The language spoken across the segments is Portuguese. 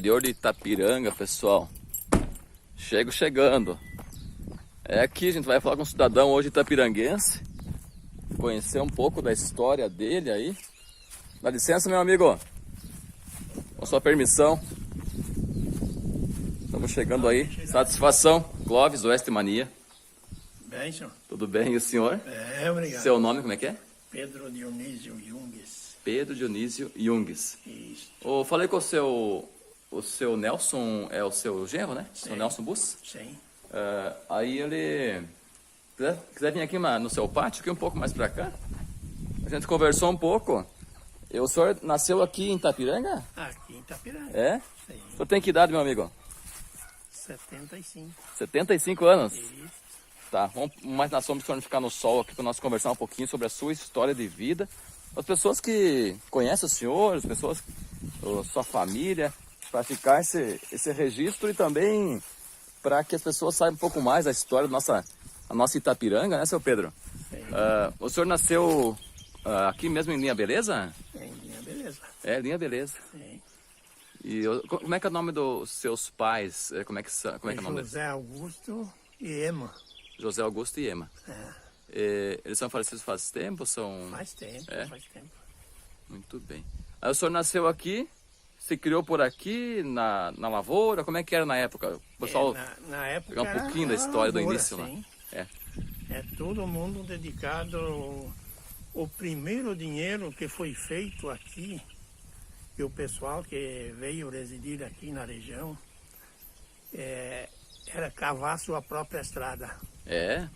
interior de Itapiranga, pessoal. Chegando. É aqui, a gente vai falar com um cidadão hoje itapiranguense. Conhecer um pouco da história dele aí. Dá licença, meu amigo. Com sua permissão. Estamos chegando aí. Satisfação. Clóvis, Oeste Mania. Bem, senhor. Tudo bem, e o senhor? Obrigado. Seu nome, como é que é? Pedro Dionísio Jungues. Pedro Dionísio Jungues. Isso. Eu falei com o seu Nelson, é o seu genro, né? Sim. Seu Nelson Bus? Sim. Aí ele quiser vir aqui no seu pátio, aqui um pouco mais pra cá. A gente conversou um pouco. E o senhor nasceu aqui em Itapiranga? Aqui em Itapiranga. É? Sim. O senhor tem que idade, meu amigo? 75. 75 anos? Isso. Tá, vamos mais na sombra, para ficar no sol aqui para nós conversar um pouquinho sobre a sua história de vida. As pessoas que conhecem o senhor, as pessoas, sua família, para ficar esse registro e também para que as pessoas saibam um pouco mais da história da nossa Itapiranga, né, seu Pedro? Sim. O senhor nasceu aqui mesmo em Linha Beleza? Em Linha Beleza. É, Linha Beleza. Sim. E como é que é o nome dos seus pais? Como é que é o nome deles? José Augusto e Ema. José Augusto e Ema. Eles são falecidos faz tempo? Faz tempo, É? faz tempo. Muito bem. Aí o senhor nasceu aqui, se criou por aqui, na lavoura? Como é que era na época? O pessoal, Na época pegar um pouquinho da história do lavoura, início lá. sim. É. É todo mundo dedicado. O primeiro dinheiro que foi feito aqui, e o pessoal que veio residir aqui na região, era cavar sua própria estrada. É?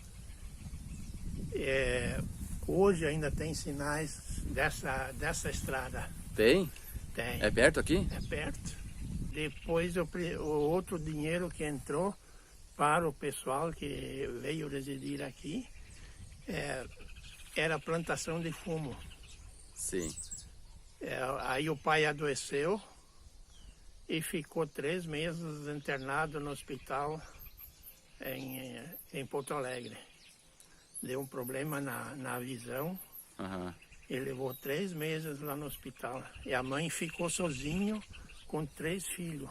Hoje ainda tem sinais dessa estrada. Tem? Tem. É perto aqui? É perto. Depois o outro dinheiro que entrou para o pessoal que veio residir aqui era a plantação de fumo. Sim. Aí o pai adoeceu e ficou 3 meses internado no hospital em Porto Alegre. Deu um problema na visão. Uhum. Ele levou 3 meses lá no hospital. E a mãe ficou sozinho com 3 filhos.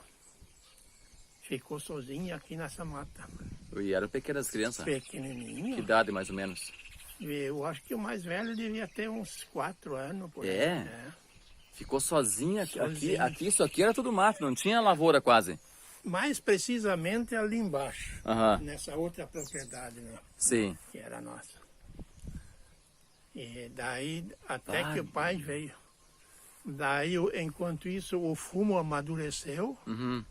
Ficou sozinha aqui nessa mata. E eram pequenas crianças? Que Pequenininho. idade mais ou menos? Eu acho que o mais velho devia ter uns 4 anos. Por aí. Ficou sozinha aqui? Sozinho. Isso aqui era tudo mato, não tinha lavoura quase. Mais precisamente ali embaixo. Uhum. Nessa outra propriedade, né? Sim. Que era nossa. E daí, até que o pai veio. Daí, enquanto isso, o fumo amadureceu. Uhum.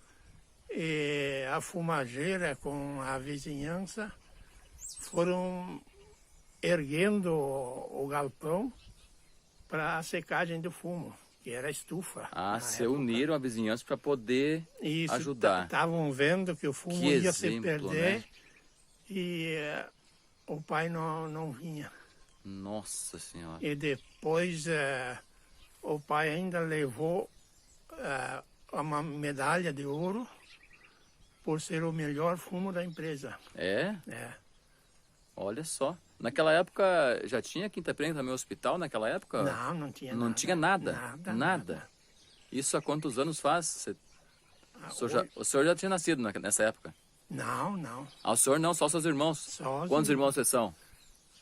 E a fumageira com a vizinhança foram erguendo o galpão para a secagem do fumo, que era estufa. Se uniram a vizinhança para poder ajudar. Estavam vendo que o fumo Que ia exemplo, se perder, né? e o pai não vinha. Nossa Senhora. E depois o pai ainda levou uma medalha de ouro por ser o melhor fumo da empresa. É? É. Olha só. Naquela época já tinha aqui em Itapiranga também hospital naquela época? Não tinha Não nada. tinha nada? Isso há quantos anos faz? O senhor já tinha nascido nessa época? Não. O senhor não, só seus irmãos? Só os Quantos irmãos vocês são?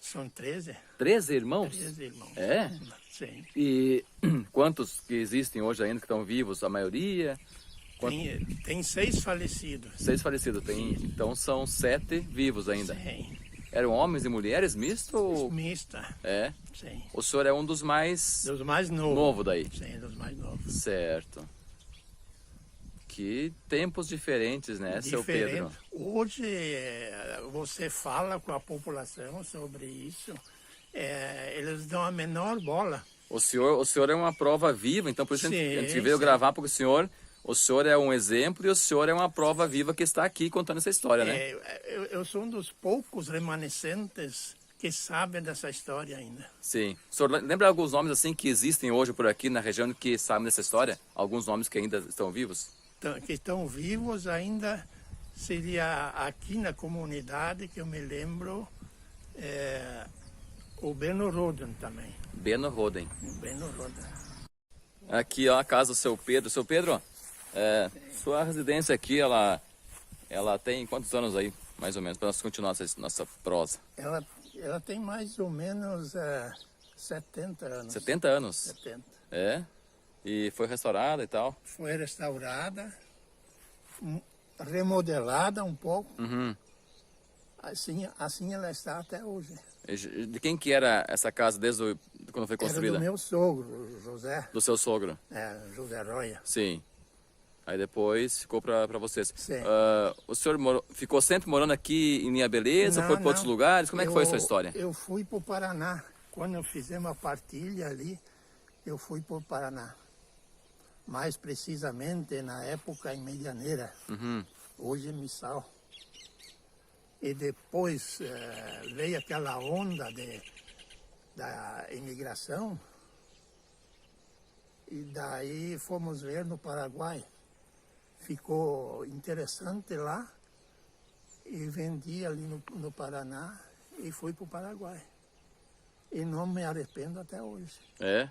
São 13. 13 irmãos? 13 irmãos. É? Sim. E quantos que existem hoje ainda que estão vivos? A maioria? Tem 6 falecidos. 6 falecidos. Então são 7 vivos ainda. Sim. Eram homens e mulheres misto? Ou... Mista. É? Sim. O senhor é um dos mais Dos mais novos. novo daí? Sim, dos mais novos. Certo. Que tempos diferentes, né, seu Pedro? Hoje você fala com a população sobre isso, eles dão a menor bola. O senhor é uma prova viva, então por isso a gente veio Sim. gravar, porque o senhor é um exemplo e o senhor é uma prova viva que está aqui contando essa história, né? Eu sou um dos poucos remanescentes que sabem dessa história ainda. Sim. O senhor lembra alguns nomes assim que existem hoje por aqui na região que sabem dessa história? Alguns nomes que ainda estão vivos? Que estão vivos ainda seria aqui na comunidade, que eu me lembro, o Beno Roden também. Beno Roden. O Beno Roden. Aqui, ó, a casa do seu Pedro. Seu Pedro, Sua residência aqui, ela tem quantos anos aí, mais ou menos, para nós continuar nossa prosa? Ela tem mais ou menos 70 anos. 70 anos? 70. É? E foi restaurada e tal? Foi restaurada, remodelada um pouco. Uhum. Assim ela está até hoje. De quem que era essa casa desde quando foi construída? Era do meu sogro, José. Do seu sogro? José Roya. Sim. Aí depois ficou para vocês. Sim. O senhor ficou sempre morando aqui em Linha Beleza? Ou foi para outros lugares? Como é que foi a sua história? Eu fui para o Paraná. Quando fizemos a partilha ali, eu fui para o Paraná. Mais precisamente na época em Medianeira. Uhum. Hoje é Missal. E depois veio aquela onda da imigração. E daí fomos ver no Paraguai. Ficou interessante lá. E vendi ali no Paraná e fui para o Paraguai. E não me arrependo até hoje. É?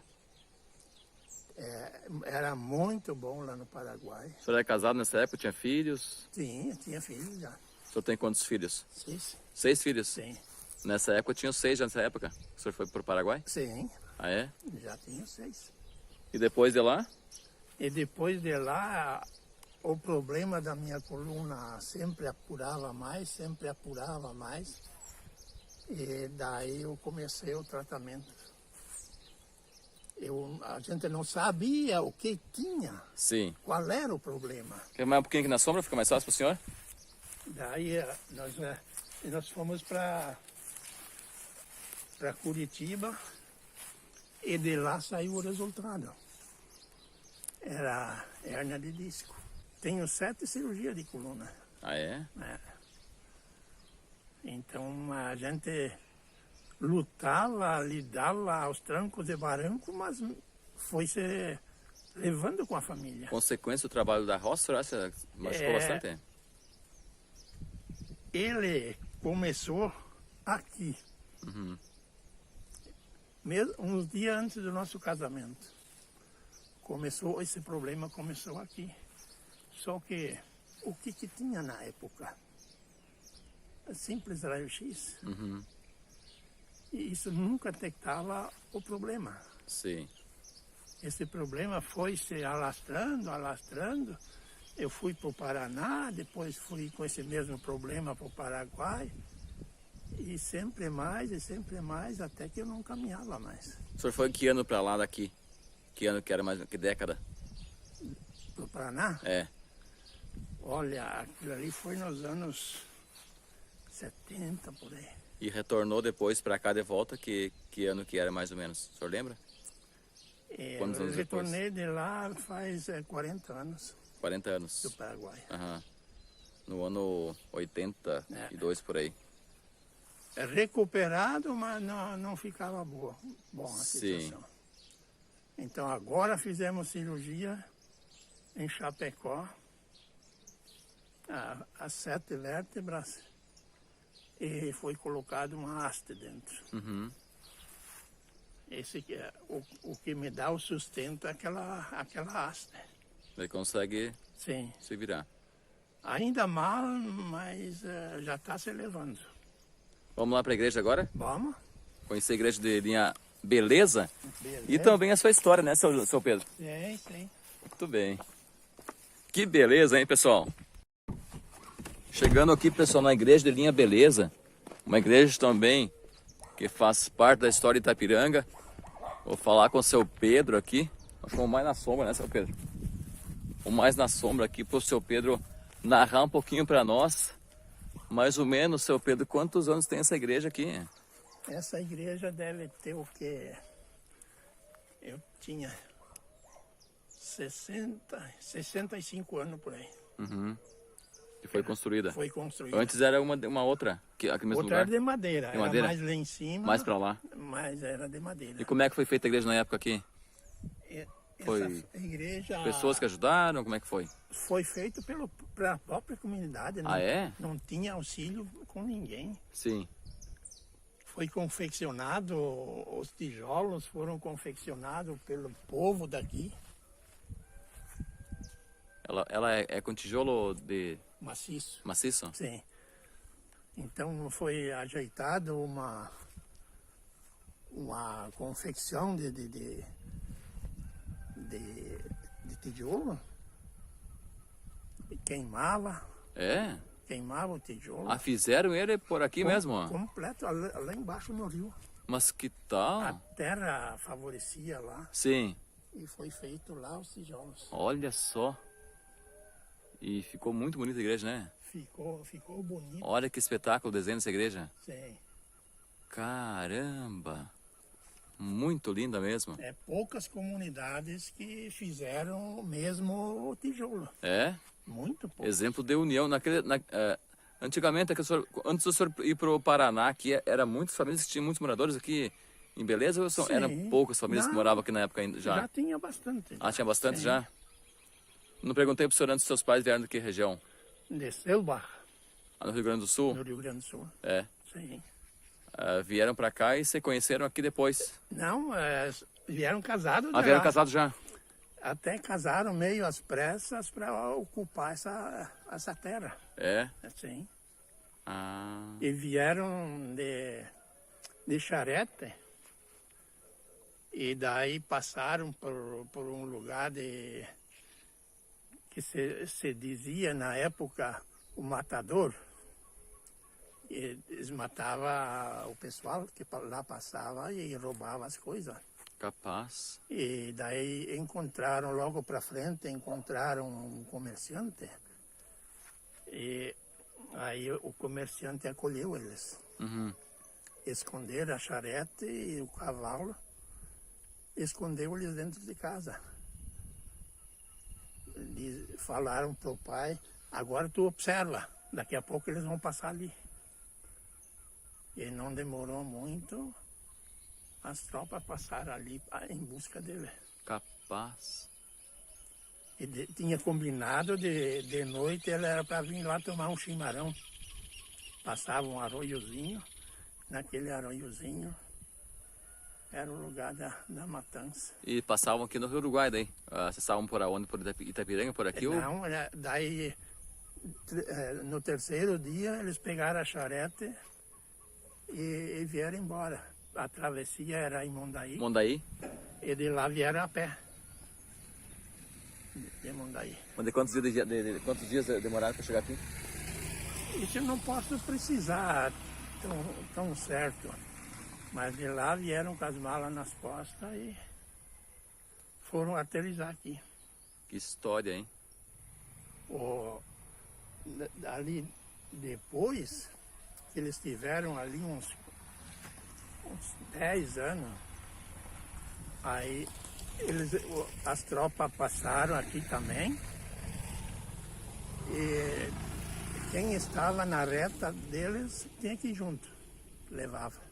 Era muito bom lá no Paraguai. O senhor era casado nessa época? Tinha filhos? Tinha filhos já. O senhor tem quantos filhos? 6. 6 filhos? Sim. Nessa época tinha 6 já nessa época? O senhor foi para o Paraguai? Sim. Ah, é? Já tinha 6. E depois de lá? E depois de lá, o problema da minha coluna sempre apurava mais. E daí eu comecei o tratamento. A gente não sabia o que tinha. Sim. Qual era o problema. Quer mais um pouquinho aqui na sombra? Fica mais fácil para o senhor? Daí nós fomos para Curitiba e de lá saiu o resultado. Era hérnia de disco. Tenho 7 cirurgias de coluna. Ah, é? Então a gente lutava, lidava aos trancos e barrancos, mas foi se levando com a família. Consequência do trabalho da roça, você machucou bastante? Ele começou aqui. Uhum. Uns dias antes do nosso casamento. Esse problema começou aqui. Só que o que tinha na época? Simples raio-x. Uhum. E isso nunca detectava o problema. Sim. Esse problema foi se alastrando. Eu fui para o Paraná, depois fui com esse mesmo problema para o Paraguai. E sempre mais, até que eu não caminhava mais. O senhor foi que ano para lá daqui? Que ano que era mais? Que década? Para o Paraná? É. Olha, aquilo ali foi nos anos 70, por aí. E retornou depois para cá de volta, que ano que era mais ou menos? O senhor lembra? Quantos anos depois? Retornei de lá faz 40 anos. 40 anos. Do Paraguai. Uhum. No ano 82 por aí. Recuperado, mas não ficava bom a situação. Sim. Então agora fizemos cirurgia em Chapecó, as 7 vértebras, e foi colocado uma haste dentro. Uhum. Esse que é o que me dá o sustento, aquela haste. Ele consegue Sim. se virar. Ainda mal, mas já está se levando. Vamos lá para a igreja agora? Vamos? Conhecer a igreja de Linha Beleza? Beleza. E também a sua história, né, seu Pedro? Sim. Muito bem. Que beleza, hein, pessoal? Chegando aqui, pessoal, na igreja de Linha Beleza. Uma igreja também que faz parte da história de Itapiranga. Vou falar com o seu Pedro aqui. Nós fomos mais na sombra, né, seu Pedro? Vamos mais na sombra aqui para o seu Pedro narrar um pouquinho para nós. Mais ou menos, seu Pedro, quantos anos tem essa igreja aqui? Essa igreja deve ter o quê? Eu tinha 65 anos por aí. Uhum. Que foi construída? Foi construída. Antes era uma outra, aqui no mesmo outra lugar? era de madeira. De madeira? Era mais lá em cima. Mais para lá. Mas era de madeira. E como é que foi feita a igreja na época aqui? Foi Essa igreja... pessoas que ajudaram? Como é que foi? Foi feito pela própria comunidade. Ah, é? Não tinha auxílio com ninguém. Sim. Foi confeccionado, os tijolos foram confeccionados pelo povo daqui. Ela é com tijolo de maciço. maciço? Sim. Então foi ajeitado uma confecção de tijolo. E queimava o tijolo. Ah, fizeram ele por aqui mesmo? Ó. Completo, lá embaixo no rio. Mas que tal? A terra favorecia lá. Sim. E foi feito lá os tijolos. Olha só. E ficou muito bonita a igreja, né? Ficou bonito. Olha que espetáculo o desenho dessa igreja. Sim. Caramba. Muito linda mesmo. É poucas comunidades que fizeram mesmo o tijolo. É? Muito pouco. Exemplo de união. Antigamente, antes do senhor ir para o Paraná, aqui era muitas famílias que tinham muitos moradores aqui em Beleza? Ou eram poucas famílias que moravam aqui na época ainda já? Já tinha bastante. Ah, tinha bastante Sim. já? Não perguntei para o senhor antes se seus pais vieram de que região? De Selbach, Ah, no Rio Grande do Sul? no Rio Grande do Sul. É. Sim. Vieram para cá e se conheceram aqui depois? Não, vieram casados. Vieram casados já? Até casaram meio às pressas para ocupar essa terra. É? Sim. Ah. E vieram de charrete. E daí passaram por um lugar que se dizia na época o matador. E eles matavam o pessoal que lá passava e roubava as coisas. Capaz. E daí encontraram, logo para frente, encontraram um comerciante. E aí o comerciante acolheu eles. Uhum. Esconderam a charrete e o cavalo. Escondeu eles dentro de casa. Falaram para o pai, agora tu observa, daqui a pouco eles vão passar ali. E não demorou muito, as tropas passaram ali em busca dele. Capaz. E tinha combinado de noite, ele era para vir lá tomar um chimarrão. Passava um arroiozinho, naquele arroiozinho era o lugar da matança. E passavam aqui no Rio Uruguai daí? Vocês estavam por onde? Por Itapiranga, por aqui? Não, daí no terceiro dia eles pegaram a charrete e vieram embora. A travessia era em Mondaí. Mondaí? E de lá vieram a pé. De Mondaí. Mas quantos dias demoraram para chegar aqui? Isso eu não posso precisar tão certo. Mas de lá vieram com as malas nas costas e foram aterrissar aqui. Que história, hein? Ali depois, que eles tiveram ali uns 10 anos, aí as tropas passaram aqui também. E quem estava na reta deles tinha que ir junto, levava.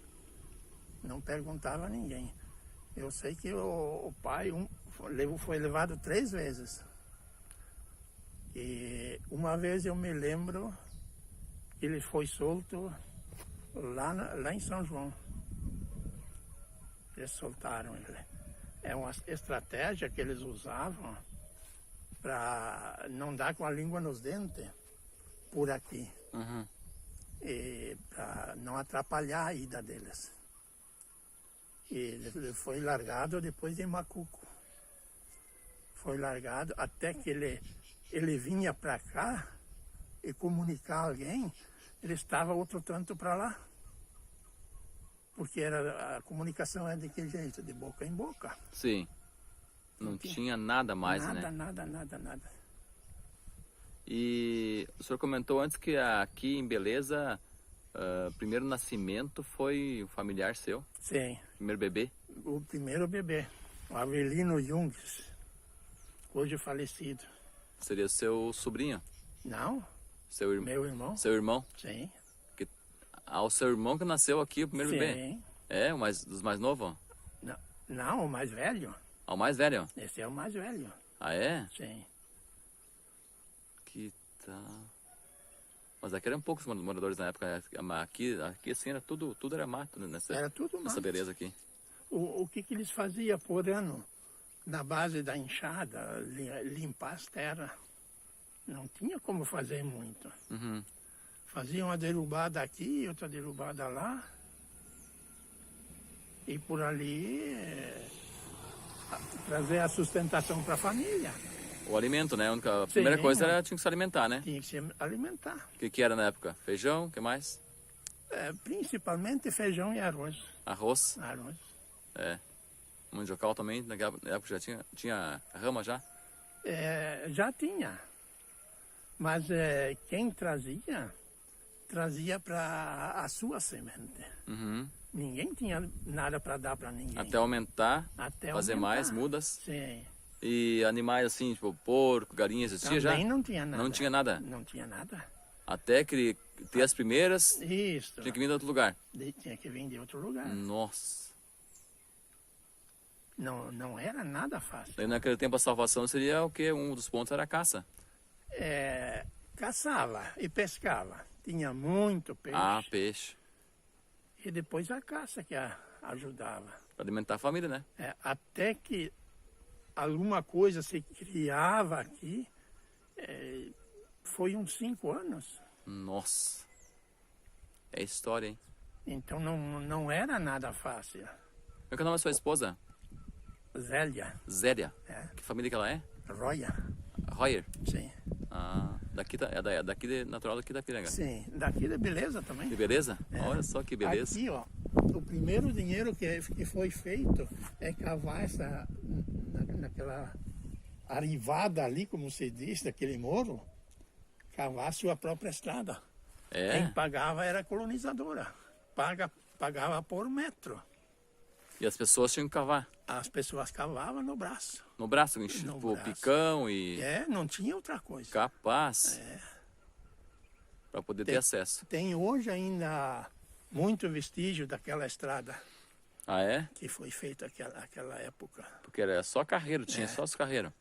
Não perguntava a ninguém. Eu sei que o pai foi levado 3 vezes. E uma vez eu me lembro que ele foi solto lá em São João. Eles soltaram ele. É uma estratégia que eles usavam para não dar com a língua nos dentes por aqui. Uhum. E para não atrapalhar a ida deles. E ele foi largado depois de Macuco. Foi largado até que ele vinha para cá e comunicar a alguém, ele estava outro tanto para lá. Porque a comunicação é de que jeito? De boca em boca. Sim. Não tinha nada mais, né? Nada. E o senhor comentou antes que aqui em Beleza, primeiro nascimento foi um familiar seu? Sim. Primeiro bebê? O primeiro bebê, o Avelino Jungs, hoje falecido. Seria o seu sobrinho? Não, Seu meu irmão. Seu irmão? Sim. O seu irmão que nasceu aqui, o primeiro bebê? Sim. É, dos mais novos? Não, o mais velho. O mais velho? Esse é o mais velho. Ah, é? Sim. Que tal... Mas aqui eram poucos moradores na época. Aqui assim, era tudo era mato, né? Era tudo mato. Nessa beleza aqui. O que eles faziam por ano? Na base da enxada, limpar as terras. Não tinha como fazer muito. Uhum. Fazia uma derrubada aqui, outra derrubada lá. E por ali trazer a sustentação para a família. O alimento, né? A primeira coisa era tinha que se alimentar, né? Tinha que se alimentar. O que era na época? Feijão, o que mais? Principalmente feijão e arroz. Arroz. Arroz. Mandiocal também, naquela época já tinha rama já? Já tinha. Mas quem trazia para a sua semente. Uhum. Ninguém tinha nada para dar para ninguém. Até aumentar, Até fazer aumentar. mais mudas. Sim. E animais assim, tipo porco, galinha, existia já? Também não tinha nada. Não tinha nada? Não tinha nada. Até que ter as primeiras, Isso. tinha que vir de outro lugar. Tinha que vir de outro lugar. Nossa. Não era nada fácil. Daí naquele tempo a salvação seria o quê? Um dos pontos era a caça. Caçava e pescava. Tinha muito peixe. Ah, peixe. E depois a caça que ajudava. Para alimentar a família, né? Até que alguma coisa se criava aqui, foi uns 5 anos. Nossa. É história, hein? Então não era nada fácil. Como é que é o nome da sua esposa? Zélia. Zélia. Que família que ela é? Roya. Royer. Sim. Ah, natural daqui da Piranga. Sim. Daqui da beleza também. Que beleza? Olha só que beleza. Aqui, ó, o primeiro dinheiro que foi feito é cavar naquela arivada ali, como se diz, daquele morro, cavar a sua própria estrada. Quem pagava era a colonizadora. Pagava por metro. E as pessoas tinham que cavar. As pessoas cavavam no braço. No braço, No tipo braço. picão e Não tinha outra coisa. capaz. Para poder ter acesso. Tem hoje ainda muito vestígio daquela estrada Ah, é? que foi feita naquela época. Porque era só carreiro, tinha só os carreiros.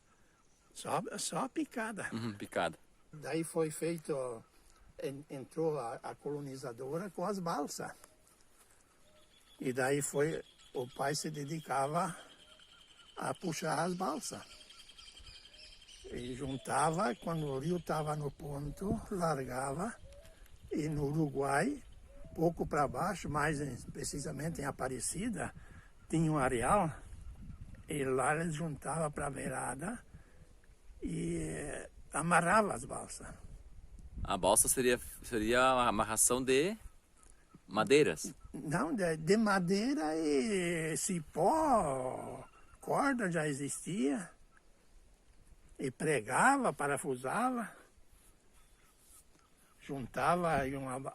Só a picada. Picada. Daí foi feito, entrou a colonizadora com as balsas. E daí o pai se dedicava a puxar as balsas. E juntava, quando o rio estava no ponto, largava. E no Uruguai, pouco para baixo, mais precisamente em Aparecida, tinha um areal. E lá eles juntavam para a beirada e amarrava as balsas. A balsa seria a amarração de madeiras. Não, de madeira e cipó, corda já existia. E pregava, parafusava, juntava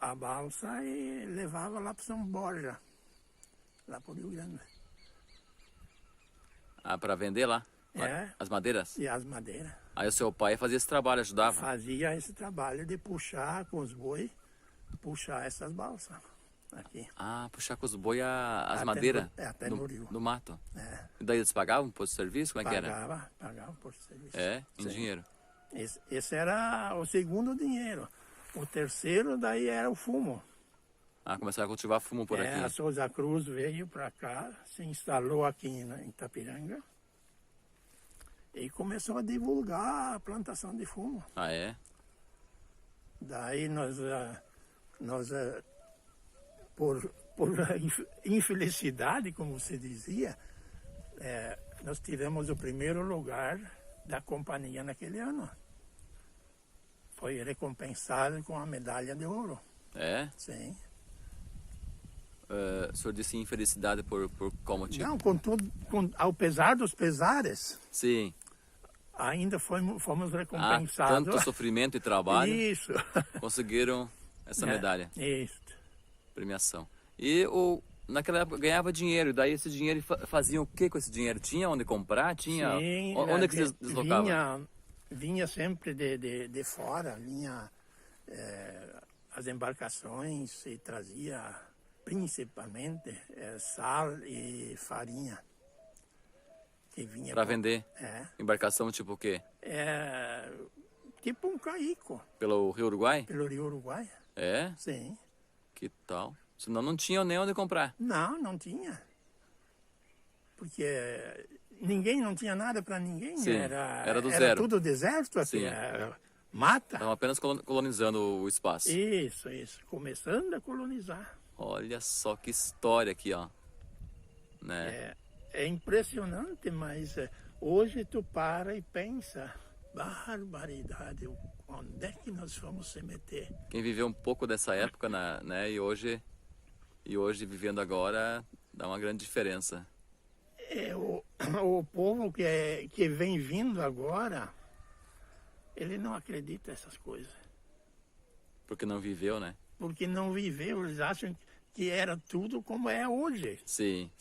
a balsa e levava lá para São Borja, lá para o Rio Grande. Ah, para vender lá? As madeiras? E as madeiras. Aí o seu pai fazia esse trabalho, ajudava? Fazia esse trabalho de puxar com os boi, puxar essas balsas aqui. Ah, puxar com os boi as Até madeiras até no rio. do mato. E daí eles pagavam por serviço? Como é que era? Pagavam por serviço. Em Sim. dinheiro. Esse era o segundo dinheiro. O terceiro daí era o fumo. Ah, começaram a cultivar fumo por aqui. A Souza Cruz veio para cá, se instalou aqui em Itapiranga e começou a divulgar a plantação de fumo. Ah, é? Daí nós por infelicidade, como se dizia, nós tivemos o primeiro lugar da companhia naquele ano. Foi recompensado com a medalha de ouro. É? Sim. O senhor disse infelicidade por qual motivo? Não, ao pesar dos pesares, Sim. ainda fomos Ah, recompensados. tanto sofrimento e trabalho, Isso. conseguiram essa medalha, Isso. premiação. E naquela época ganhava dinheiro, e daí esse dinheiro faziam o que com esse dinheiro? Tinha onde comprar? Tinha? Sim, Onde é que se deslocava? Vinha sempre de fora, vinha as embarcações e trazia principalmente sal e farinha. Para vender? É. Embarcação tipo o quê? Tipo um caico. Pelo Rio Uruguai? Pelo Rio Uruguai. É? Sim. Que tal? Senão não tinham nem onde comprar. Não tinha. Porque não tinha nada para ninguém. Sim, era do zero. Era tudo deserto. Assim, Sim. mata. Estavam apenas colonizando o espaço. Isso, começando a colonizar. Olha só que história aqui, ó. Né? É impressionante, mas hoje tu para e pensa, barbaridade, onde é que nós vamos se meter? Quem viveu um pouco dessa época, né? E hoje vivendo agora, dá uma grande diferença. O povo que vem vindo agora, ele não acredita nessas coisas. Porque não viveu, né? Porque não viveu, eles acham que era tudo como é hoje. Sim.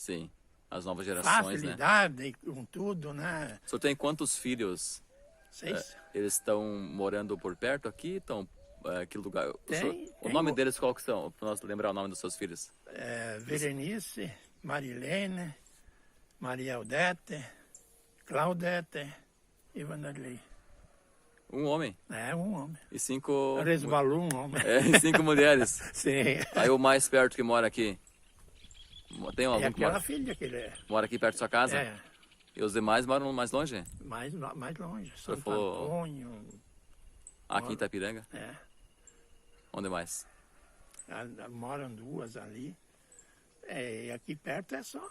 As novas gerações, Facilidade com tudo, né? O senhor tem quantos filhos? 6. Eles estão morando por perto aqui? Estão... que lugar? O nome deles qual que são? Para nós lembrar o nome dos seus filhos. Verenice, Marilene, Maria Odete, Claudete e Vanderlei. Um homem? Um homem. E 5... Resvalou um homem. E 5 mulheres. Sim. Aí o mais perto que mora aqui? Tem algum que aquela filha que ele mora aqui perto da sua casa? E os demais moram mais longe? Mais longe. Santo falou... Antônio. Aqui em Itapiranga? É. Onde mais? Moram 2 ali. E aqui perto é só.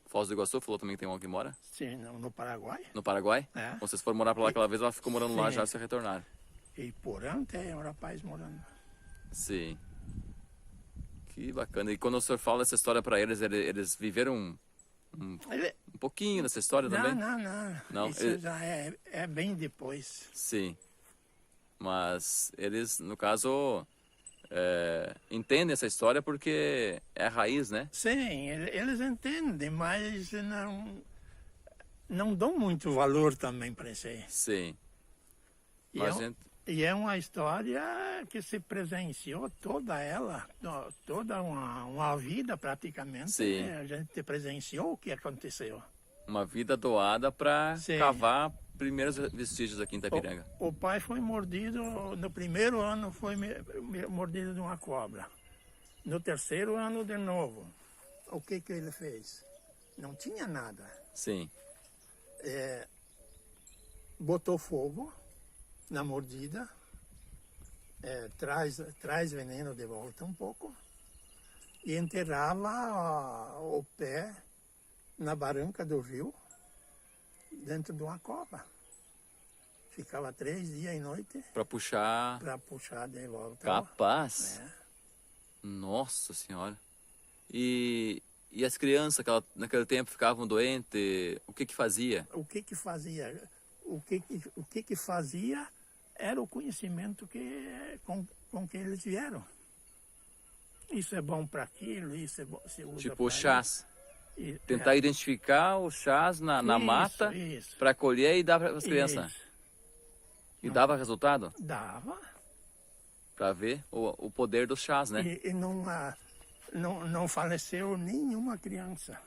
Foz do Iguaçu falou também que tem um que mora? Sim, no Paraguai. No Paraguai? Vocês foram morar para lá aquela vez, ela ficou morando lá já, se retornaram. E Porã tem um rapaz morando. Sim. Que bacana. E quando o senhor fala essa história para eles, eles viveram um pouquinho dessa história também? Não. Isso já é bem depois. Sim. Mas eles, no caso, entendem essa história porque é a raiz, né? Sim, eles entendem, mas não dão muito valor também para isso aí. Sim. E é uma história que se presenciou toda ela, toda uma vida praticamente. Sim. Né? A gente presenciou o que aconteceu. Uma vida doada para cavar primeiros vestígios aqui em Itapiranga. O pai foi mordido, no primeiro ano foi mordido de uma cobra. No terceiro ano de novo. O que ele fez? Não tinha nada. Sim. Botou fogo na mordida, traz veneno de volta um pouco e enterrava o pé na barranca do rio, dentro de uma cova. Ficava 3 dias e noite. Para puxar... Para puxar de volta. Capaz? Nossa Senhora. E as crianças que naquele tempo ficavam doentes, o que fazia? O que fazia? O que fazia era o conhecimento com que eles vieram. Isso é bom para aquilo, isso é bom, se usa tipo chás. E, tentar identificar os chás na mata para colher e dar para as crianças. E dava resultado? Dava. Para ver o poder dos chás, né? E não faleceu nenhuma criança.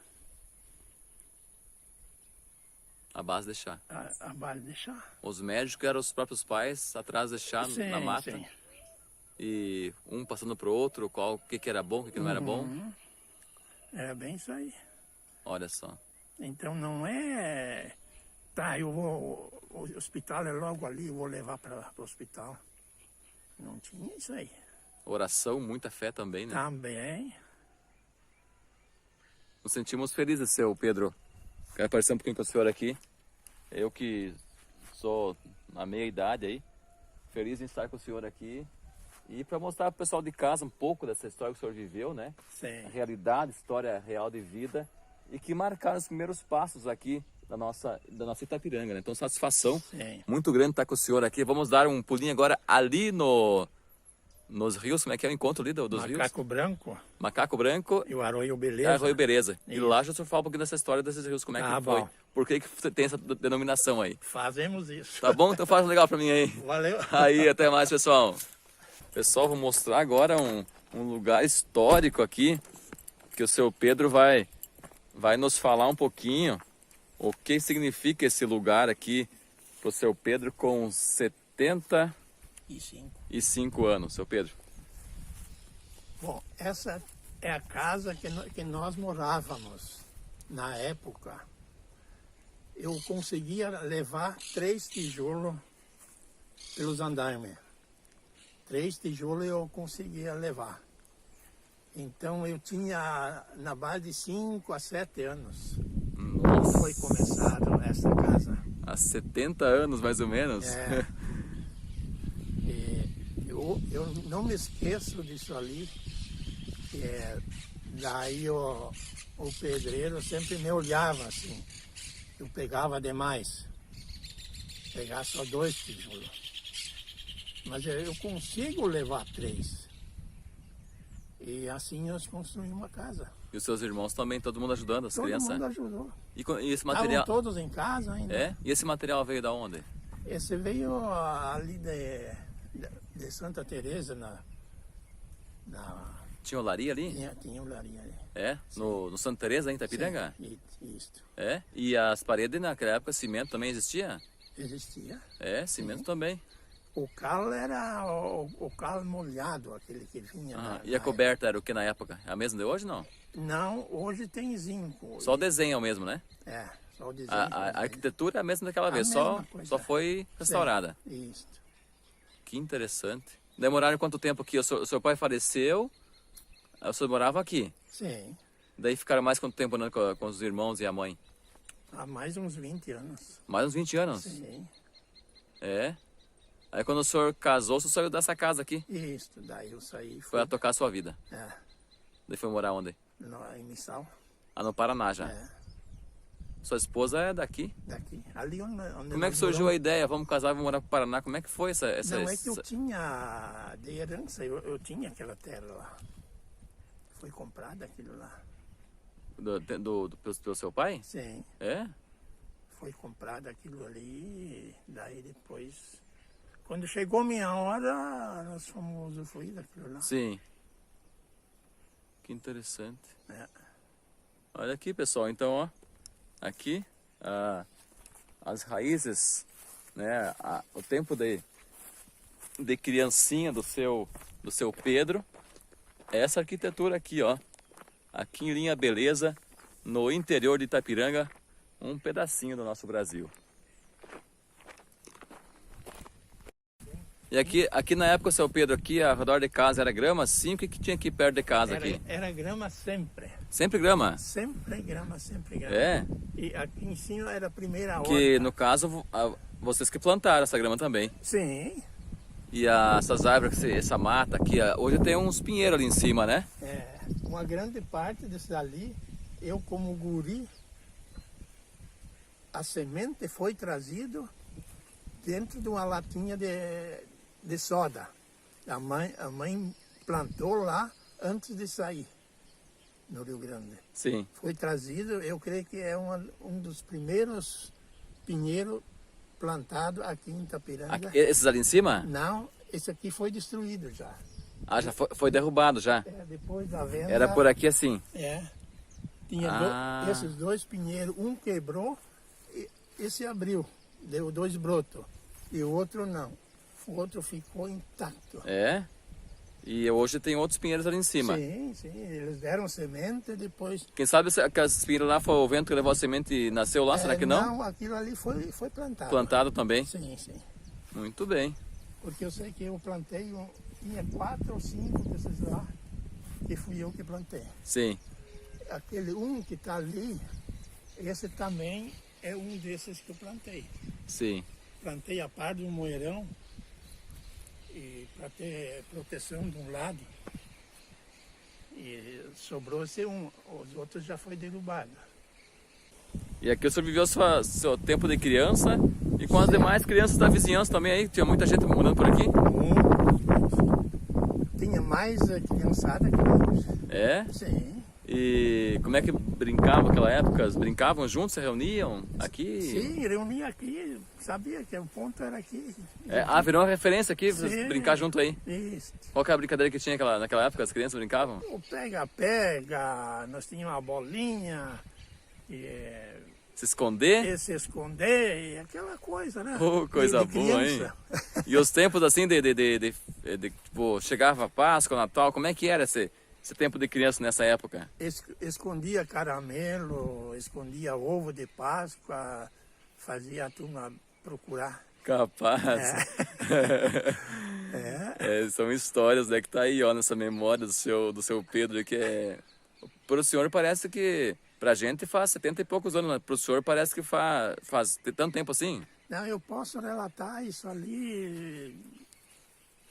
A base de chá. A base de chá. Os médicos eram os próprios pais atrás de chá na mata. Sim. E um passando para o outro, o que era bom, o que não era bom. Era bem isso aí. Olha só. Então não é... o hospital é logo ali, eu vou levar para o hospital. Não tinha isso aí. Oração, muita fé também, né? Também. Nos sentimos felizes, seu Pedro. Quero aparecer um pouquinho com o senhor aqui. Eu que sou na meia idade aí, feliz em estar com o senhor aqui. E para mostrar para o pessoal de casa um pouco dessa história que o senhor viveu, né? Sim. A realidade, história real de vida. E que marcaram os primeiros passos aqui da nossa Itapiranga, né? Então, satisfação muito grande estar com o senhor aqui. Vamos dar um pulinho agora ali nos rios. Como é que é o encontro ali dos rios? Macaco Branco. Macaco Branco. E o Arroio Beleza. Arroio Beleza. E lá já o senhor fala um pouquinho dessa história desses rios. Como é que foi? Bom. Por que você tem essa denominação aí? Fazemos isso. Tá bom? Então faz um legal para mim aí. Valeu. Aí, até mais, pessoal. Pessoal, vou mostrar agora um lugar histórico aqui, que o seu Pedro vai nos falar um pouquinho o que significa esse lugar aqui para o seu Pedro com 75 anos, seu Pedro. Bom, essa é a casa que nós morávamos na época. Eu conseguia levar 3 tijolos pelos andaimes. 3 tijolos eu conseguia levar. Então eu tinha na base de 5 a 7 anos. Nossa. Foi começado essa casa. Há 70 anos, mais ou menos. É. E eu não me esqueço disso ali. Daí o pedreiro sempre me olhava assim. Eu pegava demais. Pegar só 2 tijolos. Mas eu consigo levar 3. E assim nós construímos uma casa. E os seus irmãos também, todo mundo ajudando, as crianças? Todo mundo ajudou. E esse material... Estavam todos em casa ainda. É? E esse material veio da onde? Esse veio ali de Santa Teresa, Tinha olaria ali? tinha olaria ali. É? No Santa Teresa, em Itapiranga? Sim, isso. É? E as paredes naquela época, cimento também existia? Existia. É, cimento também. O cal era o cal molhado, aquele que vinha. E a coberta era o que na época? É a mesma de hoje, não? Não, hoje tem zinco. Só o desenho é o mesmo, né? É, só o desenho. A arquitetura é a mesma daquela vez, mesma coisa. só foi restaurada. Isso. Que interessante. Demoraram quanto tempo aqui? O seu pai faleceu, o senhor morava aqui. Sim, Daí ficaram mais quanto tempo andando com os irmãos e a mãe? há mais uns 20 anos. Mais uns 20 anos? Sim, É. Aí quando o senhor casou, o senhor saiu dessa casa aqui. isso. Daí eu saí. Foi a tocar a sua vida. É, Daí foi morar onde? em Missal. Ah, no Paraná já. É, Sua esposa é daqui. daqui. Ali onde Como é que surgiu a ideia? Vamos casar, vamos morar pro Paraná. Como é que foi essa... Não, é que eu tinha de herança, eu tinha aquela terra lá. Foi comprada aquilo lá. Pelo seu pai? Sim, É? foi comprado aquilo ali, daí depois, quando chegou minha hora, nós fomos usufruir daquilo lá. Sim. Que interessante. É. Olha aqui, pessoal. Então, ó, aqui as raízes, né? O tempo de criancinha do seu Pedro. Essa arquitetura aqui, ó. Aqui em Linha Beleza, no interior de Itapiranga, um pedacinho do nosso Brasil. E aqui na época, seu Pedro, aqui ao redor de casa era grama, sim? O que tinha aqui perto de casa aqui? Era grama sempre. Sempre grama? Sempre grama, sempre grama. É? E aqui em cima era a primeira horta. Que no caso, vocês que plantaram essa grama também. Sim, E essas árvores, essa mata aqui, hoje tem uns pinheiros ali em cima, né? uma grande parte desse ali, eu como guri, a semente foi trazido dentro de uma latinha de soda. A mãe plantou lá antes de sair, no Rio Grande. Sim. Foi trazido, eu creio que é um dos primeiros pinheiros plantados aqui em Itapiranga. Esses ali em cima? Não, esse aqui foi destruído já. Ah, já foi derrubado já? Depois da venda... Era por aqui assim? Tinha esses 2 pinheiros, um quebrou, esse abriu, deu 2 brotos, e o outro não. O outro ficou intacto. É? E hoje tem outros pinheiros ali em cima? Sim, eles deram semente, depois... Quem sabe se aqueles pinheiros lá foi o vento que levou a semente e nasceu lá, será que não? Não, aquilo ali foi plantado. Plantado também? Sim. Muito bem. Porque eu sei que eu plantei, tinha 4 ou 5 desses lá, que fui eu que plantei. Sim. Aquele que está ali, esse também é um desses que eu plantei. Sim. Plantei a par de um moeirão, e para ter proteção de um lado. E sobrou-se os outros já foi derrubado. E aqui o senhor viveu seu tempo de criança e com as demais crianças da vizinhança também aí? Tinha muita gente morando por aqui? Tinha mais criançada que hoje. É? Sim. E como é que brincavam naquela época? Eles brincavam juntos, se reuniam aqui? Sim, reunia aqui, sabia que o ponto era aqui. Virou uma referência aqui, vocês Sim. brincar junto aí. Isso. Qual que é a brincadeira que tinha naquela época, as crianças brincavam? O pega-pega, nós tínhamos uma bolinha, Se esconder? se esconder, e aquela coisa, né? Coisa de boa, hein? criança. E os tempos assim tipo, chegava a Páscoa, Natal, como é que era esse tempo de criança nessa época? Escondia caramelo, escondia ovo de Páscoa, fazia a turma procurar. Capaz. É, são histórias, né, que tá aí, ó, nessa memória do seu Pedro, que é... Pro senhor parece que, pra gente faz 70 e poucos anos, mas pro senhor parece que faz tanto tempo assim? Não, eu posso relatar isso ali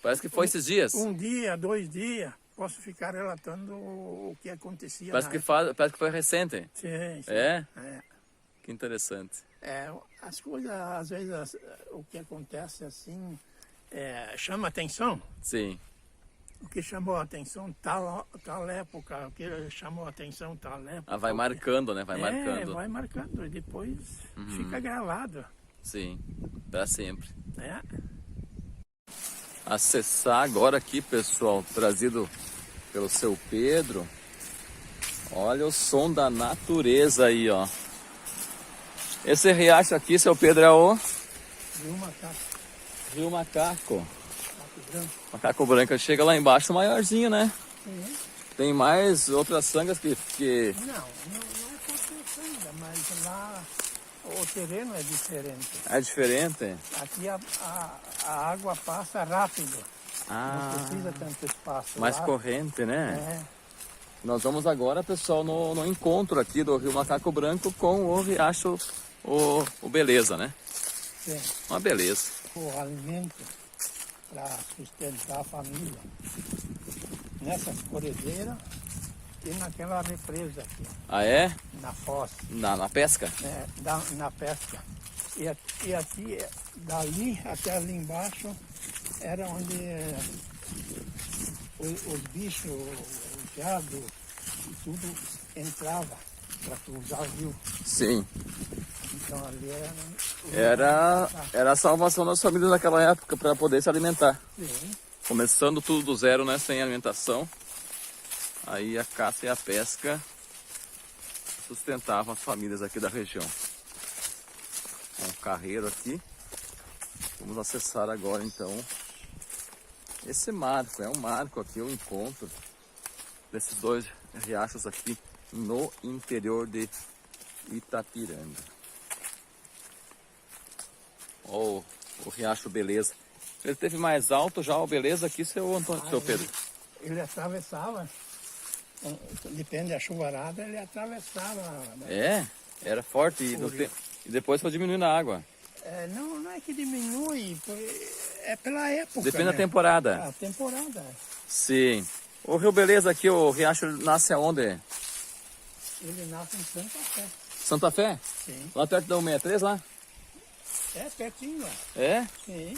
Parece que foi esses dias. um dia, 2 dias, posso ficar relatando o que acontecia Parece na que, época. parece que foi recente. Sim, sim. É? É. Que interessante. As coisas, às vezes, o que acontece assim, chama atenção. Sim. O que chamou a atenção tal época, o que chamou a atenção tal época. Ah, vai marcando, né? Vai marcando. Vai marcando e depois fica gravado. Sim, pra sempre. Né? Acessar agora aqui, pessoal, trazido pelo seu Pedro. Olha o som da natureza aí, ó. Esse riacho aqui, seu Pedro, é o Viu uma capa, Rio Macaco. mato branco. Macaco Branco chega lá embaixo, maiorzinho, né? Sim. Tem mais outras sangas que... Não é construção ainda, mas lá o terreno é diferente. É diferente? Aqui a água passa rápido, Ah, não precisa tanto espaço. mais lá, corrente, né? É, Nós vamos agora, pessoal, no encontro aqui do Rio Macaco Branco com o riacho, o Beleza, né? sim. Uma beleza. O alimento para sustentar a família. Nessas corredeiras e naquela represa aqui, Ah, é? na foz, Na pesca? na pesca. E aqui, dali até ali embaixo, era onde os bichos, o gado e tudo entrava para cruzar o rio. Sim. Então ali Era a salvação das famílias naquela época para poder se alimentar. Sim. Começando tudo do zero, né? Sem alimentação. Aí a caça e a pesca sustentavam as famílias aqui da região. Um carreiro aqui. Vamos acessar agora então esse marco. É um marco aqui, o encontro desses dois riachos aqui no interior de Itapiranga. Ó, o riacho Beleza. Ele teve mais alto já o Beleza aqui, seu Pedro. Ele atravessava, depende da chuvarada, ele atravessava. Era forte e depois foi diminuindo a água. Não é que diminui, é pela época. Depende da né? temporada. A temporada. Sim. O Rio Beleza aqui, o riacho nasce aonde? Ele nasce em Santa Fé. Santa Fé? Sim. Lá perto da 163 lá? É pertinho lá. É? Sim.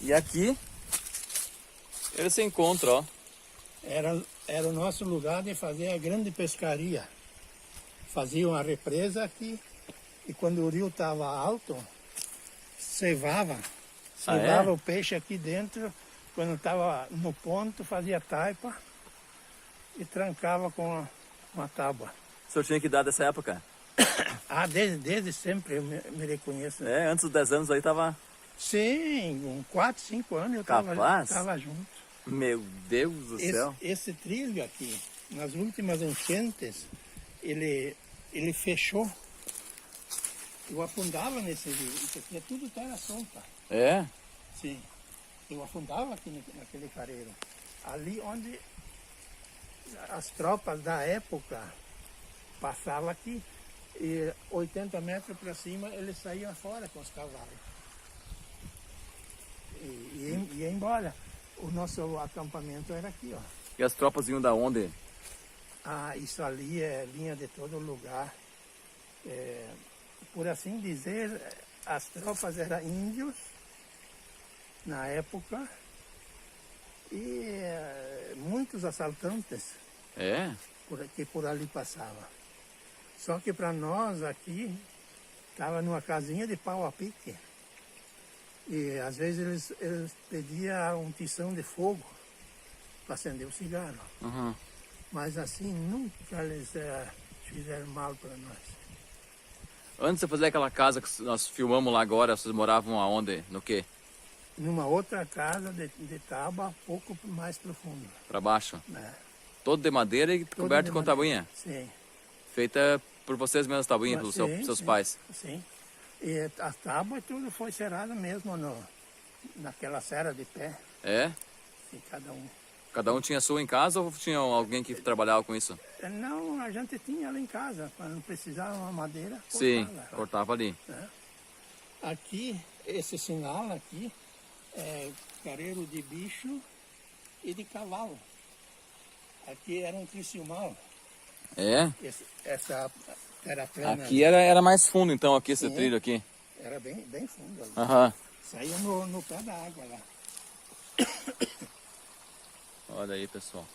E aqui ele se encontra, ó. Era o nosso lugar de fazer a grande pescaria. Fazia uma represa aqui e quando o rio estava alto, cevava o peixe aqui dentro. Quando estava no ponto, fazia taipa e trancava com uma tábua. O senhor tinha que dar dessa época? Desde sempre eu me reconheço. Antes dos 10 anos aí tava... Sim, com 4, 5 anos eu estava junto. Meu Deus do céu. Esse trilho aqui, nas últimas enchentes, ele fechou. Eu afundava nesse rio, isso aqui é tudo terra solta. É? Sim, eu afundava aqui naquele careiro. Ali onde as tropas da época passavam aqui, e 80 metros para cima eles saíam fora com os cavalos. E ia embora. O nosso acampamento era aqui, ó. E as tropas vinham da onde? Isso ali é linha de todo lugar. Por assim dizer, as tropas eram índios na época e muitos assaltantes que por ali passavam. Só que para nós aqui, estava numa casinha de pau a pique. E às vezes eles pediam um tição de fogo para acender o cigarro. Uhum. Mas assim, nunca eles fizeram mal para nós. Antes de você fazer aquela casa que nós filmamos lá agora, vocês moravam aonde? No quê? Numa outra casa de tábua, pouco mais profundo. Para baixo? Né? Todo de madeira e coberto com tabuinha? Sim. Feita por vocês mesmos, tabuinha, pelos seus pais? Sim. E as tábuas tudo foi cerrado mesmo naquela serra de pé. É? E cada um. Cada um tinha a sua em casa ou tinha alguém que trabalhava com isso? Não, a gente tinha lá em casa, quando não precisava uma madeira, Sim, cortava. cortava ali. Aqui, esse sinal aqui é careiro de bicho e de cavalo. Aqui era um triciumal. É? Essa era plana. Aqui era mais fundo então, aqui esse Sim. trilho aqui. Era bem fundo ali. Aham. Saía no pé da água lá. Olha aí, pessoal.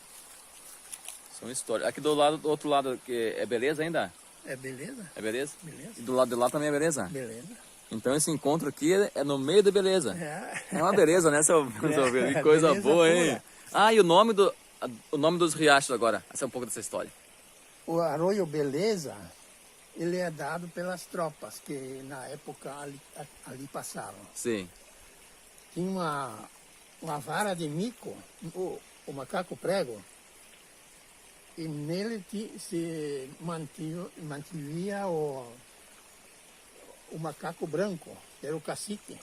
São histórias. Aqui do outro lado, que é beleza ainda? É beleza? É beleza? Beleza. E do lado de lá também é beleza? Beleza. Então esse encontro aqui é no meio da beleza. É. É uma beleza, né, seu Silvio? Que coisa beleza boa, pura. hein? Ah, e o nome dos riachos agora. Essa é um pouco dessa história. O Arroio Beleza, ele é dado pelas tropas que na época ali passavam. Sim. Tinha uma vara de mico, o macaco prego, e nele se mantinha o macaco branco, que era o cacique.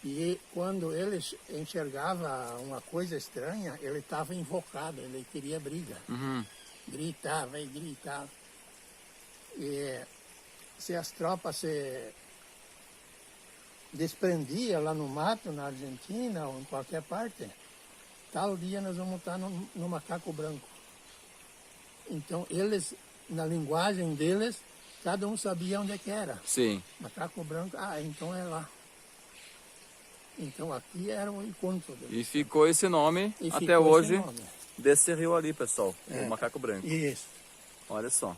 E quando ele enxergava uma coisa estranha, ele estava invocado, ele queria briga. Uhum. Gritava e gritava. E se as tropas se desprendiam lá no mato, na Argentina ou em qualquer parte, tal dia nós vamos estar no macaco branco. Então eles, na linguagem deles, cada um sabia onde é que era. Sim. Macaco branco, então é lá. Então aqui era o encontro deles. E ficou esse nome E até ficou hoje esse nome. desse rio ali, pessoal. É. O macaco branco. Isso. Olha só.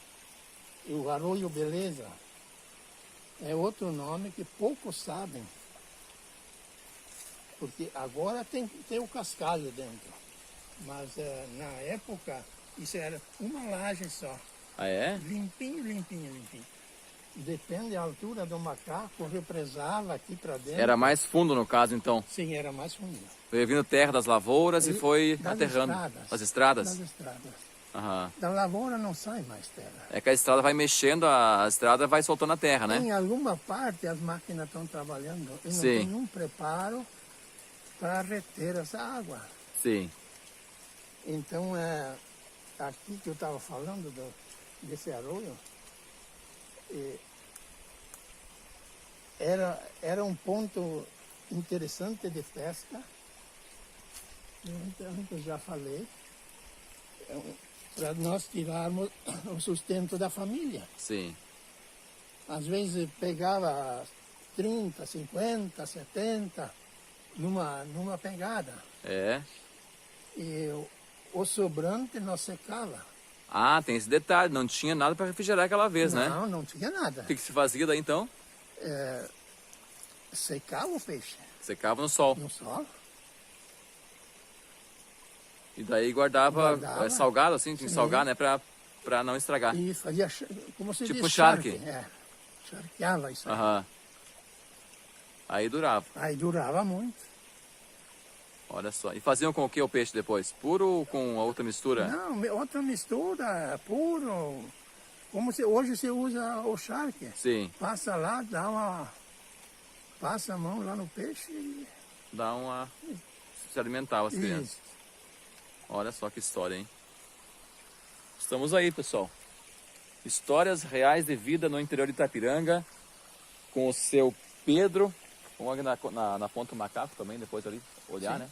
E o Arroio Beleza é outro nome que poucos sabem. Porque agora tem o cascalho dentro. Mas na época, isso era uma laje só. Ah, é? Limpinho, limpinho, limpinho. Depende da altura do macaco, represava aqui para dentro. Era mais fundo no caso, então. Sim, era mais fundo. Foi vindo terra das lavouras e foi Das aterrando. estradas. As estradas? Das estradas. Aham. Da lavoura não sai mais terra. É que a estrada vai mexendo, a estrada vai soltando a terra, né? Em alguma parte as máquinas estão trabalhando e não Sim. tem nenhum preparo para reter essa água. Sim. Então, aqui que eu estava falando desse arroio, era um ponto interessante de pesca. Eu já falei, para nós tirarmos o sustento da família. Sim. Às vezes pegava 30, 50, 70 numa pegada. É. E o sobrante nós secava. Ah, tem esse detalhe. Não tinha nada para refrigerar aquela vez, né? Não tinha nada. O que se fazia daí então? Secava o peixe Secava no sol. no sol. E daí guardava Guardava. salgado, assim, tinha que Sim. salgar, né? Pra não estragar. E fazia, como se Tipo diz, charque. Charqueava isso aí. Aham. Aí durava. Aí durava muito. Olha só. E faziam com o que o peixe depois? Puro ou com outra mistura? Não, outra mistura, puro. Como hoje se usa o charque. Sim. Passa lá, passa a mão lá no peixe e... Dá uma... Se alimentava as crianças. Isso. Olha só que história, hein? Estamos aí, pessoal. Histórias reais de vida no interior de Itapiranga. Com o seu Pedro. Vamos ali na Ponta do Macaco também, depois ali, olhar, Sim. né?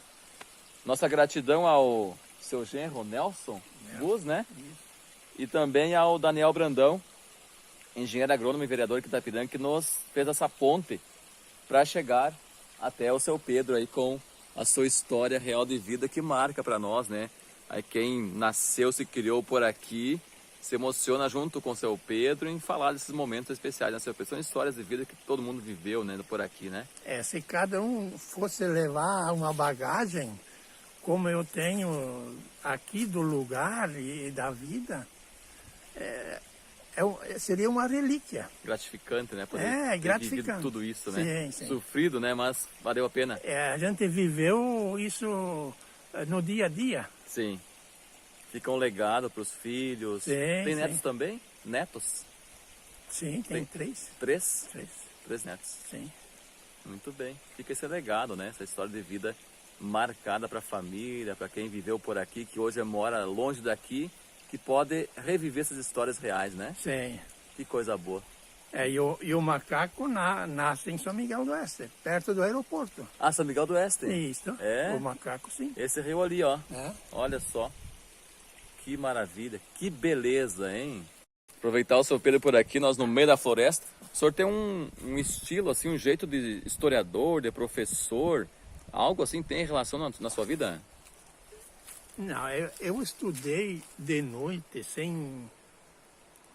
Nossa gratidão ao seu genro, Nelson Bus, né? Isso. E também ao Daniel Brandão, engenheiro agrônomo e vereador de Itapiranga, que nos fez essa ponte para chegar até o seu Pedro aí com a sua história real de vida que marca para nós, né? Aí quem nasceu, se criou por aqui, se emociona junto com o seu Pedro em falar desses momentos especiais, né, seu Pedro? São histórias de vida que todo mundo viveu, né, por aqui, né? Se cada um fosse levar uma bagagem, como eu tenho aqui do lugar e da vida, seria uma relíquia. Gratificante, né? Poder ter gratificante. vivido tudo isso, né? Sim, sim. Sofrido, né? Mas valeu a pena. A gente viveu isso no dia a dia. Sim. Fica um legado para os filhos. Sim, Tem sim. netos também? Netos? Sim, tem três. Três? Três, Três netos. sim. Muito bem. Fica esse legado, né? Essa história de vida marcada para a família, para quem viveu por aqui, que hoje mora longe daqui, que pode reviver essas histórias reais, né? Sim. Que coisa boa. E o macaco nasce em São Miguel do Oeste, perto do aeroporto. Ah, São Miguel do Oeste. Isso. É? O macaco, sim. Esse rio ali, ó. É. Olha só. Que maravilha. Que beleza, hein? Aproveitar o seu Pedro por aqui, nós no meio da floresta. O senhor tem um estilo, assim, um jeito de historiador, de professor. Algo assim tem relação na sua vida? Não, eu estudei de noite,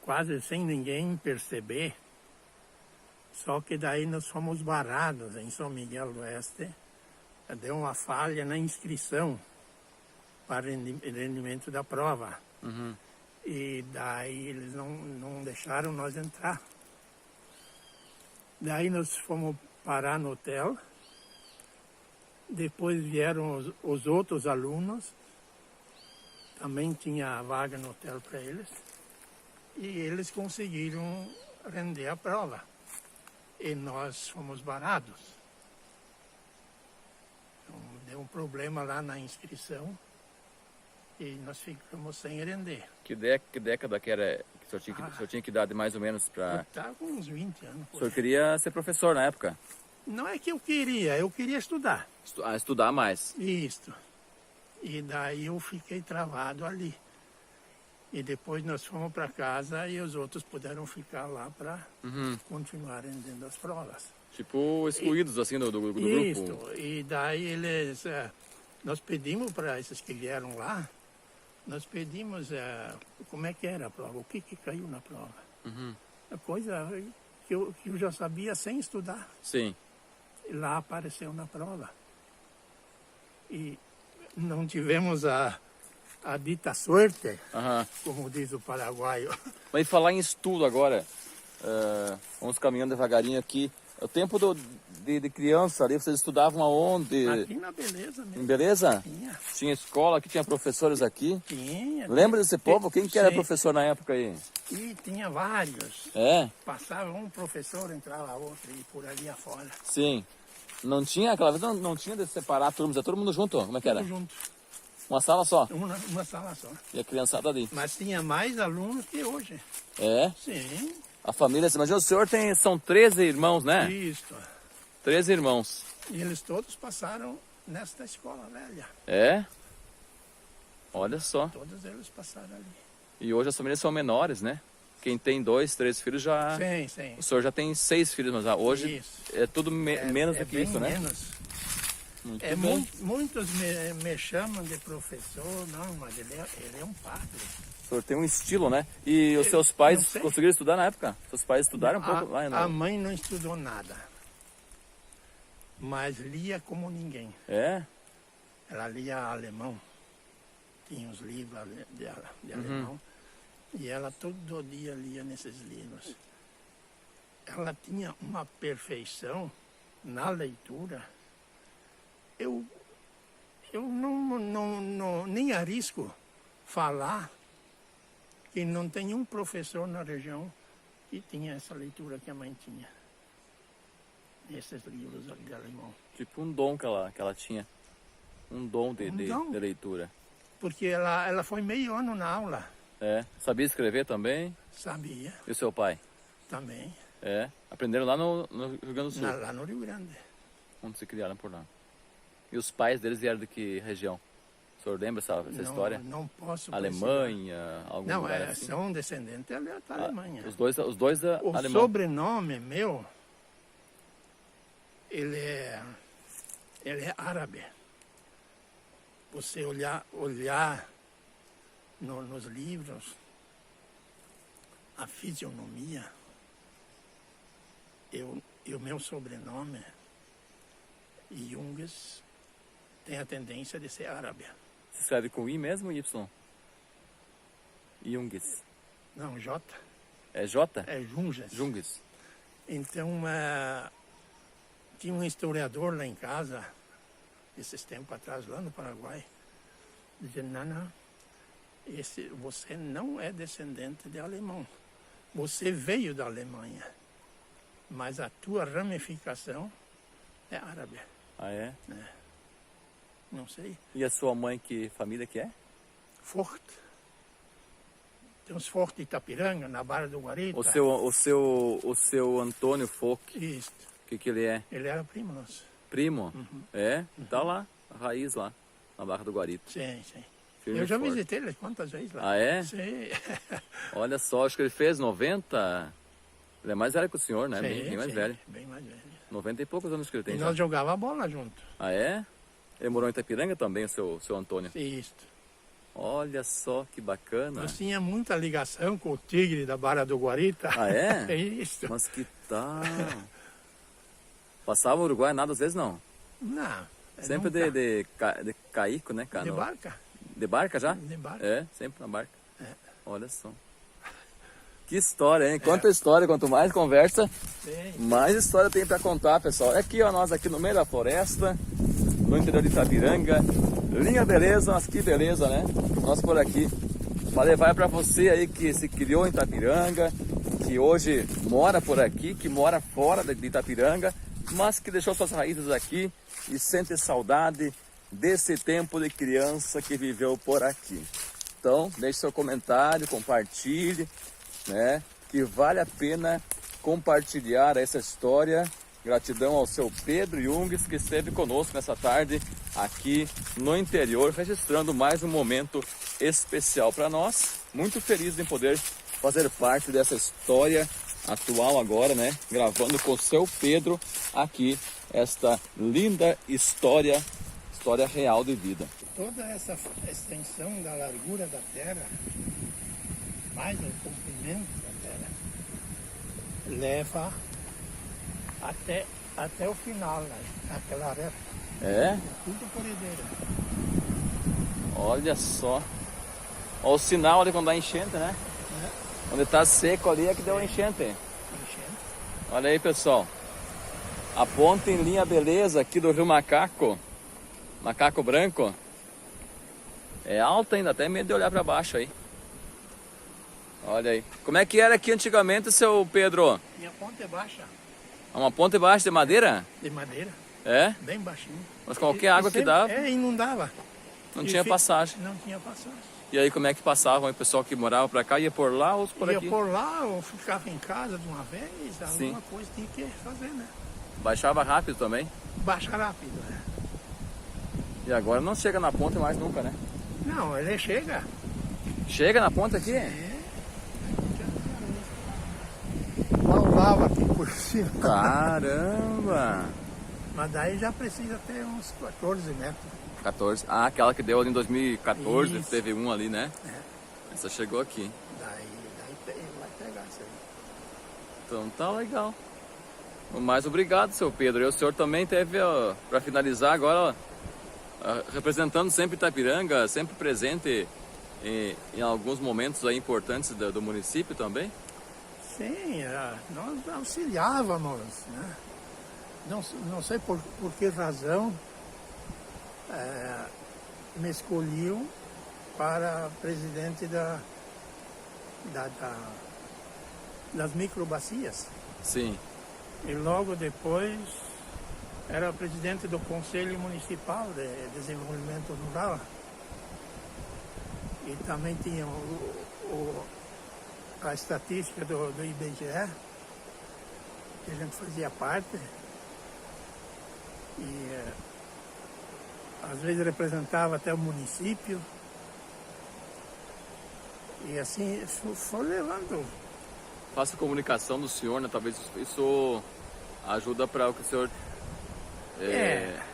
quase sem ninguém perceber. Só que daí nós fomos barrados em São Miguel do Oeste. Deu uma falha na inscrição para rendimento da prova. Uhum. E daí eles não deixaram nós entrar. Daí nós fomos parar no hotel. Depois vieram os outros alunos. Também tinha vaga no hotel para eles. E eles conseguiram render a prova. E nós fomos barrados. Então, deu um problema lá na inscrição. E nós ficamos sem render. Que década que era que o senhor tinha que dar de mais ou menos para... Eu estava com uns 20 anos. O senhor queria ser professor na época? Não é que eu queria estudar. Estudar mais. Isso. E daí eu fiquei travado ali. E depois nós fomos para casa e os outros puderam ficar lá para continuar rendendo as provas. Tipo excluídos assim do grupo. Isso. E daí nós pedimos para esses que vieram lá, nós pedimos como é que era a prova, o que caiu na prova. Uhum. A coisa que eu já sabia sem estudar. Sim. Lá apareceu na prova. E não tivemos a dita sorte, como diz o paraguaio. Mas falar em estudo agora, vamos caminhando devagarinho aqui. O tempo de criança ali, vocês estudavam aonde? Aqui na Beleza mesmo. Em Beleza? Tinha. Tinha escola aqui, tinha professores aqui? Tinha. Lembra desse povo? Quem que era Sim. professor na época aí? E tinha vários. É? Passava um professor, entrava outro e por ali afora. Sim. Não tinha, aquela vez não tinha de separar turmas, é todo mundo junto? Como é que era? Tudo junto. Uma sala só? Uma sala só. E a criançada ali? Mas tinha mais alunos que hoje. É? Sim. A família, imagina, o senhor são 13 irmãos, né? Isso. 13 irmãos. E eles todos passaram nesta escola velha. É? Olha só. Todos eles passaram ali. E hoje as famílias são menores, né? Quem tem 2, 3 filhos já... Sim, sim. O senhor já tem 6 filhos, mas hoje Isso. é tudo menos do que bem isso, né? Menos. Muito bem. Muitos me chamam de professor, não, mas ele é um padre. O senhor tem um estilo, né? E os seus pais não sei. conseguiram estudar na época? Seus pais estudaram um pouco lá? A mãe não estudou nada, mas lia como ninguém. É? Ela lia alemão, tinha os livros de alemão, e ela todo dia lia nesses livros. Ela tinha uma perfeição na leitura. Eu nem arrisco falar que não tem um professor na região que tinha essa leitura que a mãe tinha. Esses livros de alemão. Tipo um dom que ela tinha. Um dom de leitura. Porque ela foi meio ano na aula. É. Sabia escrever também? Sabia, E o seu pai? também. É. Aprenderam lá no Rio Grande do Sul. Lá no Rio Grande. Onde se criaram por lá. E os pais deles vieram de que região? O senhor lembra essa história? Não posso Alemanha, algum Não, lugar assim? são descendentes da Alemanha. Os dois da O Alemanha. sobrenome meu, ele é árabe. Você olhar nos livros, a fisionomia, e o meu sobrenome, Junges, tem a tendência de ser árabe. Se escreve com I mesmo ou Y? Junges. Não, J. É J? É Junges. Junges. Então, tinha um historiador lá em casa, esses tempos atrás, lá no Paraguai, dizendo, não, você não é descendente de alemão, você veio da Alemanha, mas a tua ramificação é árabe. Ah, é? Não sei. E a sua mãe, que família que é? Forte. Tem uns fortes de Itapiranga, na Barra do Guarita. O seu Antônio Foch, Isso. o que ele é? Ele era primo nosso. Primo? É? Tá lá, a raiz lá, na Barra do Guarita. Sim, sim. Firme Eu já e forte. visitei ele quantas vezes lá. Ah, é? Sim. Olha só, acho que ele fez 90. Ele é mais velho que o senhor, né? Sim, Bem mais sim, velho. Bem mais velho. 90 e poucos anos que ele tem E já. nós jogava bola junto. Ah, é? Ele morou em Itapiranga também, o seu Antônio. Isso. Olha só que bacana. Nós tinha muita ligação com o Tigre da Barra do Guarita. Ah, é? Isso. Mas que tal? Passava o Uruguai nada às vezes não? Não. Sempre nunca. de caico, né? De Canoa. barca. De barca já? De barca. É, sempre na barca. É. Olha só. Que história, hein? Quanta história, quanto mais conversa, Sim. mais história tem para contar, pessoal. É aqui, ó, nós aqui no meio da floresta, no interior de Itapiranga. Linha Beleza, mas que beleza, né? Nós por aqui. Para levar para você aí que se criou em Itapiranga, que hoje mora por aqui, que mora fora de Itapiranga, mas que deixou suas raízes aqui e sente saudade desse tempo de criança que viveu por aqui. Então, deixe seu comentário, compartilhe, né? Que vale a pena compartilhar essa história. Gratidão ao seu Pedro Jungs, que esteve conosco nessa tarde aqui no interior, registrando mais um momento especial para nós. Muito feliz em poder fazer parte dessa história atual agora, né? Gravando com o seu Pedro aqui esta linda história real de vida. Toda essa extensão da largura da terra, mais o comprimento da terra, leva até o final, né? Aquela reta. É? Tudo corredeira. Olha só. Olha o sinal ali quando dá enchente, né? Onde está seco ali é que deu enchente. Enchendo. Olha aí, pessoal. A ponte em linha beleza aqui do Rio Macaco. Macaco Branco. É alta ainda, até medo de olhar para baixo aí. Olha aí. Como é que era aqui antigamente, seu Pedro? Minha ponte é baixa, Uma ponte baixa de madeira? de madeira, É? bem baixinho. Mas qualquer água que sempre- dava, inundava. não E tinha passagem. Não tinha passagem. E aí como é que passavam? O pessoal que morava pra cá ia por lá ou por Ia aqui? por lá, ou ficava em casa de uma vez, Sim. alguma coisa tinha que fazer, né? Baixava rápido também. Baixa rápido, né? E agora não chega na ponte mais nunca, né? Não, ele chega. Chega na ponte aqui? Paulava aqui por cima. Caramba! Mas daí já precisa ter uns 14 metros. 14. Ah, aquela que deu ali em 2014, Isso. teve um ali, né? É. Essa chegou aqui. Vai pegar isso aí. Então tá legal. Mais obrigado, seu Pedro. E o senhor também teve, para finalizar agora, ó, representando sempre Itapiranga, sempre presente em alguns momentos aí importantes do município também? Sim, nós auxiliávamos, né? Não sei por que razão me escolhiam para presidente das microbacias. Sim. E logo depois era presidente do Conselho Municipal de Desenvolvimento Rural. E também tinha a estatística do IBGE, que a gente fazia parte. E às vezes representava até o município. E assim foi levando. Faça comunicação do senhor, né? Talvez isso ajuda para o que o senhor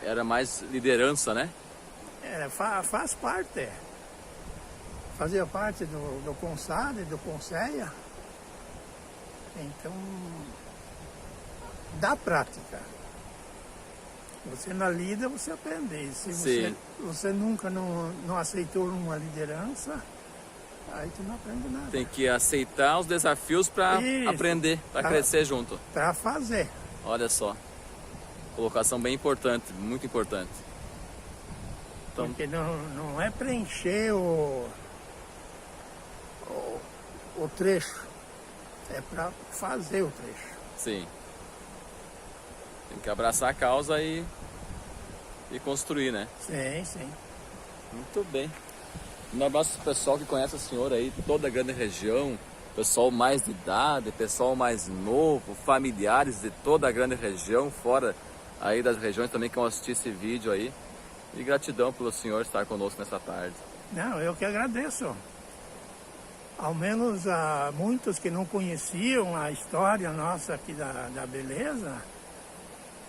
era mais liderança, né? Faz parte. Fazia parte do CONSAD, do CONSEA. Então, dá prática. Você na lida, você aprende. E se você nunca não aceitou uma liderança, aí tu não aprende nada. Tem que aceitar os desafios para aprender, para crescer junto. Para fazer. Olha só. Colocação bem importante, muito importante. Então, Porque não é preencher o trecho. é para fazer o trecho. Sim. Tem que abraçar a causa e construir, né? Sim, sim. Muito bem. Um abraço pro pessoal que conhece o senhor aí, toda a grande região, pessoal mais de idade, pessoal mais novo, familiares de toda a grande região, fora aí das regiões também que vão assistir esse vídeo aí. E gratidão pelo senhor estar conosco nessa tarde. Não, eu que agradeço. Ao menos muitos que não conheciam a história nossa aqui da beleza,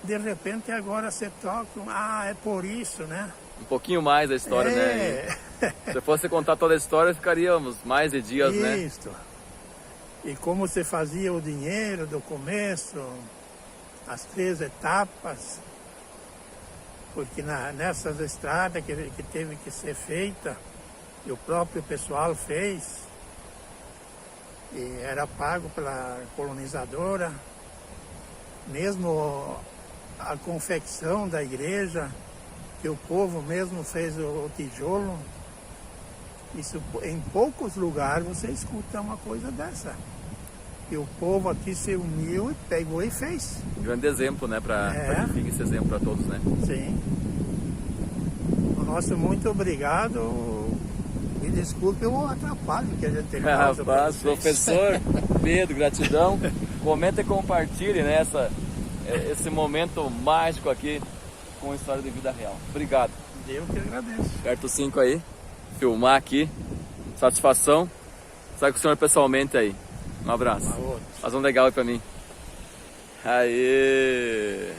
de repente agora você toca, é por isso, né? Um pouquinho mais da história, né? E se fosse contar toda a história, ficaríamos mais de dias, né? Isso. E como você fazia o dinheiro do começo, as 3 etapas, porque nessas estradas que teve que ser feita, e o próprio pessoal fez, e era pago pela colonizadora, mesmo a confecção da igreja, que o povo mesmo fez o tijolo. Isso, em poucos lugares você escuta uma coisa dessa. E o povo aqui se uniu e pegou e fez. Um grande exemplo, né? Para que fique esse exemplo para todos, né? Sim. Nossa, muito obrigado. Me desculpe o atrapalho que a gente tem. Rapaz, professor Pedro, gratidão. Comenta e compartilhe, né, esse momento mágico aqui com a história de vida real. Obrigado. Eu que agradeço. Perto 5 aí, filmar aqui. Satisfação. Sai com o senhor pessoalmente aí. Um abraço. Uma outra. Faz um legal aí pra mim. Aê!